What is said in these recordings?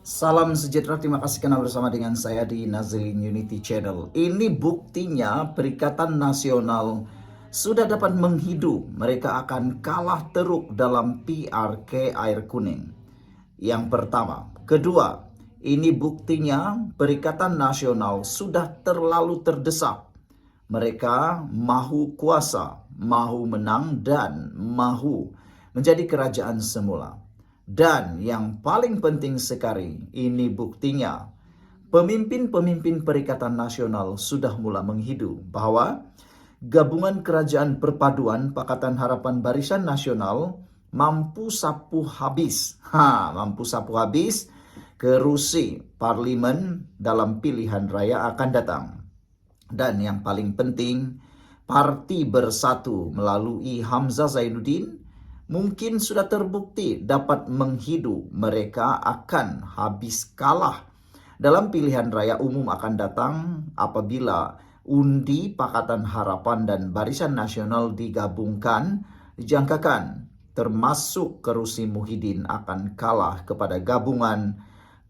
Salam sejahtera, terima kasih karena bersama dengan saya di Nazilin Unity Channel. Ini buktinya Perikatan Nasional sudah dapat menghidu. Mereka akan kalah teruk dalam PRK Air Kuning. Yang pertama. Kedua, ini buktinya Perikatan Nasional sudah terlalu terdesak. Mereka mahu kuasa, mahu menang, dan mahu menjadi kerajaan semula. Dan yang paling penting sekali, ini buktinya. Pemimpin-pemimpin Perikatan Nasional sudah mulai menghidu bahwa gabungan kerajaan perpaduan Pakatan Harapan Barisan Nasional mampu sapu habis. Mampu sapu habis kerusi parlimen dalam pilihan raya akan datang. Dan yang paling penting, Parti Bersatu melalui Hamzah Zainuddin mungkin sudah terbukti dapat menghidu. Mereka akan habis kalah dalam pilihan raya umum akan datang apabila undi Pakatan Harapan dan Barisan Nasional digabungkan, dijangkakan termasuk Kerusi Muhyiddin akan kalah kepada gabungan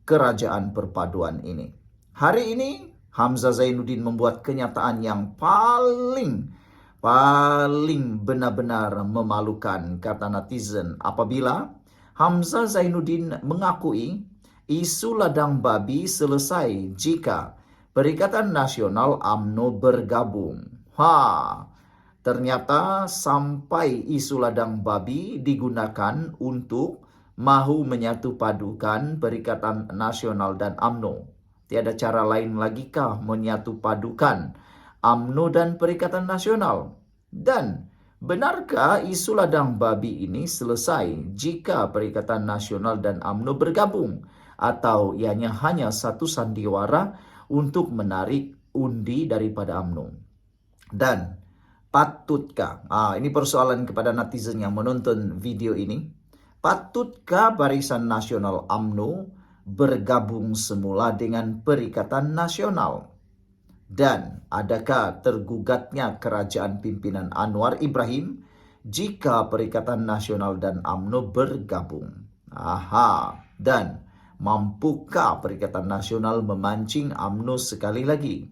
kerajaan perpaduan ini. Hari ini Hamzah Zainuddin membuat kenyataan yang paling benar-benar memalukan, kata netizen, apabila Hamzah Zainuddin mengakui isu ladang babi selesai jika Perikatan Nasional UMNO bergabung. Ternyata sampai isu ladang babi digunakan untuk mahu menyatu padukan Perikatan Nasional dan UMNO. Tiada cara lain lagi kah menyatu padukan UMNO dan Perikatan Nasional? Dan benarkah isu ladang babi ini selesai jika Perikatan Nasional dan UMNO bergabung? Atau ianya hanya satu sandiwara untuk menarik undi daripada UMNO? Dan patutkah, ini persoalan kepada netizen yang menonton video ini, patutkah Barisan Nasional UMNO bergabung semula dengan Perikatan Nasional? Dan adakah tergugatnya kerajaan pimpinan Anwar Ibrahim jika Perikatan Nasional dan UMNO bergabung? Dan mampukah Perikatan Nasional memancing UMNO sekali lagi?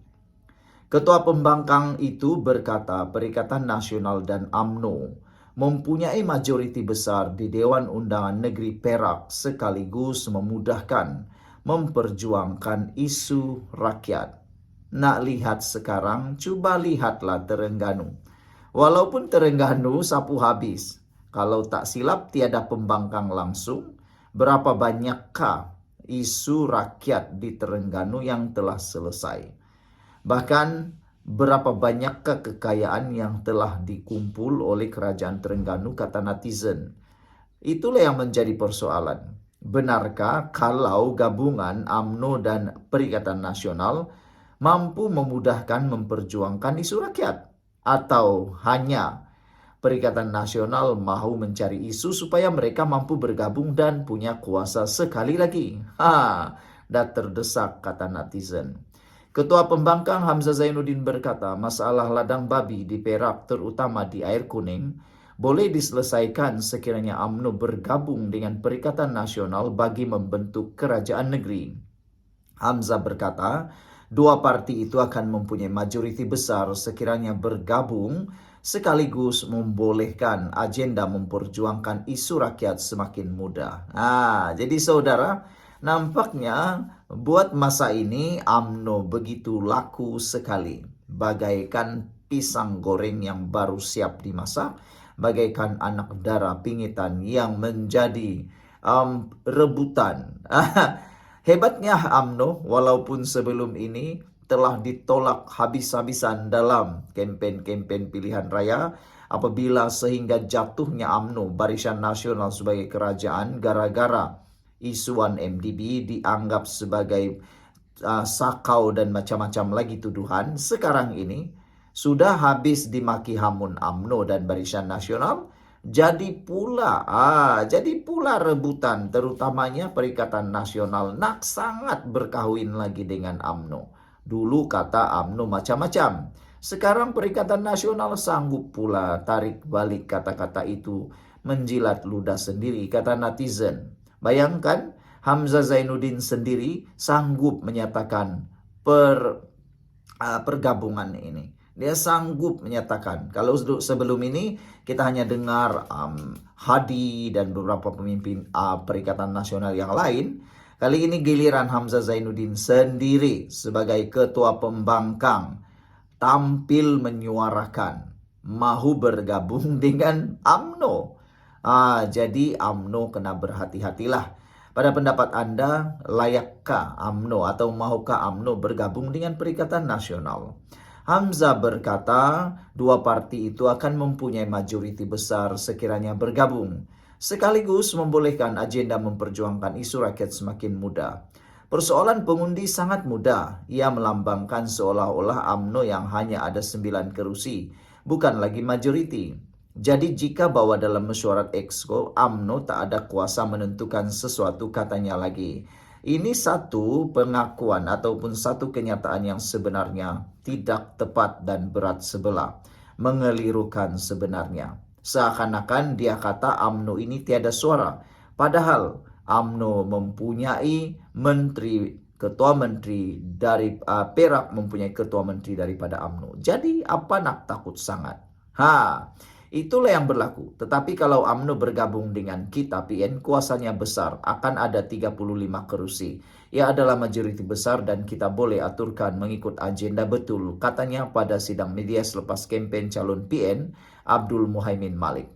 Ketua pembangkang itu berkata Perikatan Nasional dan UMNO mempunyai majoriti besar di Dewan Undangan Negeri Perak sekaligus memudahkan memperjuangkan isu rakyat. Nak lihat sekarang, coba lihatlah Terengganu. Walaupun Terengganu sapu habis, kalau tak silap tiada pembangkang langsung, berapa banyakkah isu rakyat di Terengganu yang telah selesai? Bahkan berapa banyakkah kekayaan yang telah dikumpul oleh kerajaan Terengganu, kata netizen. Itulah yang menjadi persoalan. Benarkah kalau gabungan UMNO dan Perikatan Nasional mampu memudahkan memperjuangkan isu rakyat? Atau hanya Perikatan Nasional mahu mencari isu supaya mereka mampu bergabung dan punya kuasa sekali lagi? Dah terdesak, kata netizen. Ketua pembangkang Hamzah Zainuddin berkata masalah ladang babi di Perak terutama di Air Kuning boleh diselesaikan sekiranya UMNO bergabung dengan Perikatan Nasional bagi membentuk kerajaan negeri. Hamzah berkata dua parti itu akan mempunyai majoriti besar sekiranya bergabung sekaligus membolehkan agenda memperjuangkan isu rakyat semakin mudah. Jadi saudara, nampaknya buat masa ini UMNO begitu laku sekali. Bagaikan pisang goreng yang baru siap dimasak, bagaikan anak darah pingitan yang menjadi rebutan. Hebatnya UMNO walaupun sebelum ini telah ditolak habis-habisan dalam kempen-kempen pilihan raya apabila sehingga jatuhnya UMNO Barisan Nasional sebagai kerajaan gara-gara isuan MDB dianggap sebagai sakau dan macam-macam lagi tuduhan. Sekarang ini sudah habis dimaki hamun UMNO dan Barisan Nasional, jadi pula rebutan terutamanya Perikatan Nasional nak sangat berkahwin lagi dengan UMNO. Dulu kata UMNO macam-macam, sekarang Perikatan Nasional sanggup pula tarik balik kata-kata itu, menjilat ludah sendiri, kata netizen. Bayangkan Hamzah Zainuddin sendiri sanggup menyatakan pergabungan ini. Dia sanggup menyatakan. Kalau sebelum ini kita hanya dengar Hadi dan beberapa pemimpin Perikatan Nasional yang lain. Kali ini giliran Hamzah Zainuddin sendiri sebagai ketua pembangkang tampil menyuarakan mahu bergabung dengan UMNO. Jadi UMNO kena berhati-hatilah. Pada pendapat Anda, layakkah UMNO atau mahukah UMNO bergabung dengan Perikatan Nasional? Hamzah berkata, dua parti itu akan mempunyai majoriti besar sekiranya bergabung, sekaligus membolehkan agenda memperjuangkan isu rakyat semakin mudah. Persoalan pengundi sangat mudah. Ia melambangkan seolah-olah UMNO yang hanya ada 9 kerusi, bukan lagi majoriti. Jadi jika bawa dalam mesyuarat Exco, UMNO tak ada kuasa menentukan sesuatu, katanya lagi. Ini satu pengakuan ataupun satu kenyataan yang sebenarnya tidak tepat dan berat sebelah. Mengelirukan sebenarnya. Seakan-akan dia kata UMNO ini tiada suara. Padahal UMNO mempunyai ketua menteri dari Perak mempunyai ketua menteri daripada UMNO. Jadi apa nak takut sangat? Itulah yang berlaku. Tetapi kalau UMNO bergabung dengan kita PN, kuasanya besar. Akan ada 35 kerusi. Ia adalah majoriti besar dan kita boleh aturkan mengikut agenda betul. Katanya pada sidang media selepas kempen calon PN, Abdul Muhaimin Malik.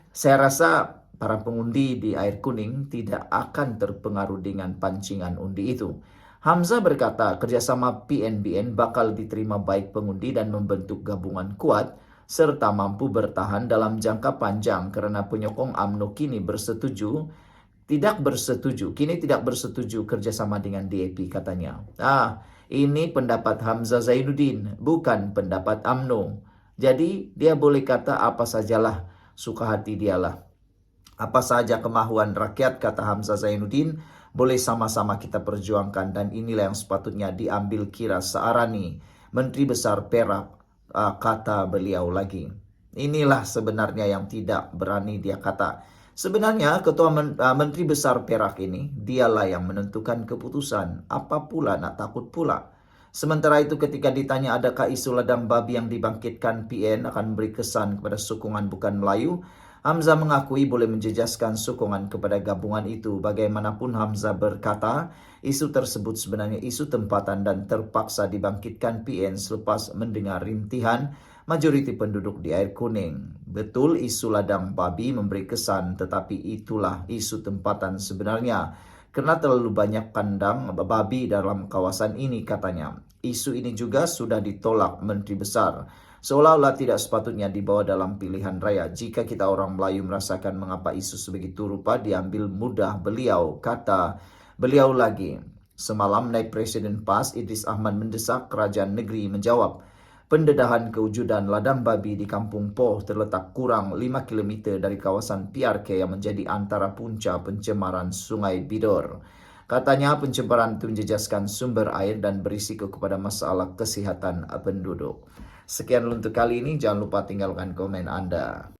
Saya rasa para pengundi di Air Kuning tidak akan terpengaruh dengan pancingan undi itu. Hamzah berkata kerjasama PNBN bakal diterima baik pengundi dan membentuk gabungan kuat serta mampu bertahan dalam jangka panjang karena penyokong UMNO kini tidak bersetuju kerjasama dengan DAP, katanya. Ini pendapat Hamzah Zainuddin, bukan pendapat UMNO. Jadi dia boleh kata apa sajalah, suka hati dialah. Apa saja kemahuan rakyat, kata Hamzah Zainuddin, boleh sama-sama kita perjuangkan dan inilah yang sepatutnya diambil kira searani. Menteri Besar Perak, kata beliau lagi. Inilah sebenarnya yang tidak berani dia kata. Sebenarnya ketua Menteri Besar Perak ini, dialah yang menentukan keputusan. Apa pula nak takut pula? Sementara itu ketika ditanya adakah isu ladang babi yang dibangkitkan PN akan beri kesan kepada sokongan bukan Melayu, Hamzah mengakui boleh menjejaskan sokongan kepada gabungan itu. Bagaimanapun Hamzah berkata, isu tersebut sebenarnya isu tempatan dan terpaksa dibangkitkan PN selepas mendengar rintihan majoriti penduduk di Air Kuning. Betul isu ladang babi memberi kesan, tetapi itulah isu tempatan sebenarnya. Karena terlalu banyak kandang babi dalam kawasan ini, katanya. Isu ini juga sudah ditolak Menteri Besar. Seolah-olah tidak sepatutnya dibawa dalam pilihan raya. Jika kita orang Melayu merasakan mengapa isu sebegitu rupa diambil mudah beliau, kata beliau lagi. Semalam naik Presiden PAS Idris Ahmad mendesak kerajaan negeri menjawab. Pendedahan kewujudan ladang babi di Kampung Poh terletak kurang 5 km dari kawasan PRK yang menjadi antara punca pencemaran Sungai Bidor. Katanya pencemaran itu menjejaskan sumber air dan berisiko kepada masalah kesehatan penduduk. Sekian untuk kali ini, jangan lupa tinggalkan komen Anda.